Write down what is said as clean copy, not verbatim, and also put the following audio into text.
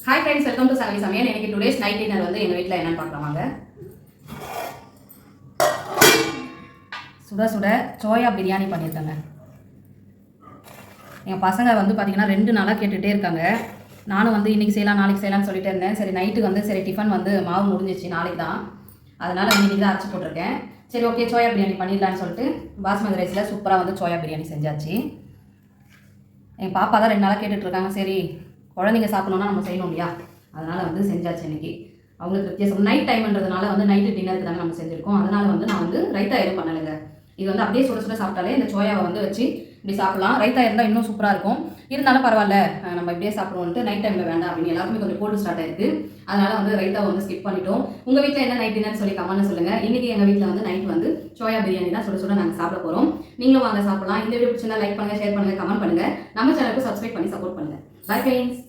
Hi friends, welcome to Savi Samiyan. எனக்கு today's night dinner வந்து எங்க வீட்ல என்னன்னு பார்க்கலாமாங்க. சுட சுட சோயா பிரியாணி பண்ணியிருக்கேங்க. என் பசங்க வந்து பார்த்தீங்கன்னா 2 நாளாக கேட்டுகிட்டே இருக்காங்க. நானும் வந்து இன்றைக்கி செய்யலாம் நாளைக்கு செய்யலாம்னு சொல்லிட்டு இருந்தேன். சரி நைட்டு வந்து சரி டிஃபன் வந்து மாவு முடிஞ்சிச்சு நாளைக்கு தான். அதனால் இன்றைக்கி தான் அரைச்சி போட்டிருக்கேன். சரி ஓகே சோயா பிரியாணி பண்ணிடலான்னு சொல்லிட்டு பாஸ்மதி ரைஸில் சூப்பராக வந்து சோயா பிரியாணி செஞ்சாச்சு. என் பாப்பா தான் 2 நாளாக கேட்டுட்ருக்காங்க. சரி குழந்தைங்க சாப்பிடணுன்னா நம்ம செய்யணும் இல்லையா, அதனால் வந்து செஞ்சாச்சு இன்றைக்கி. அவங்களுக்கு வித்தியாசம் நைட் டைம்ன்றதுனால வந்து நைட்டு டின்னருக்கு தானே நம்ம செஞ்சுருக்கோம். அதனால் வந்து நான் வந்து ரைத்தா எதுவும் பண்ணலைங்க. இது வந்து அப்படியே சுட சுட சாப்பிட்டாலே இந்த சோயாவை வந்து வச்சு இப்படி சாப்பிடலாம். ரைத்தா இருந்தால் இன்னும் சூப்பராக இருக்கும். இருந்தாலும் பரவாயில்ல நம்ம இப்படியே சாப்பிடுவோன்ட்டு நைட் டைமில் வேண்டாம் அப்படின்னு எல்லாருக்குமே கொஞ்சம் கோல்டு ஸ்டார்ட் ஆயிருக்கு. அதனால் வந்து ரைத்தாவை வந்து ஸ்கிப் பண்ணிட்டோம். உங்கள் வீட்டில் என்ன நைட் டின்னர் சொல்லி கமெண்ட்ல சொல்லுங்கள். இன்றைக்கி எங்கள் வீட்டில் வந்து நைட் வந்து சோயா பிரியாணி தான் சுட சுட நாங்கள் சாப்பிட போகிறோம். நீங்களும் வாங்க சாப்பிடலாம். இந்த வீடியோ பிடிச்சிருந்தா லைக் பண்ணுங்கள், ஷேர் பண்ணுங்கள், கமெண்ட் பண்ணுங்கள். நம்ம சேனலுக்கு சப்ஸ்கிரைப் பண்ணி சப்போர்ட் பண்ணுங்கள். Bye friends.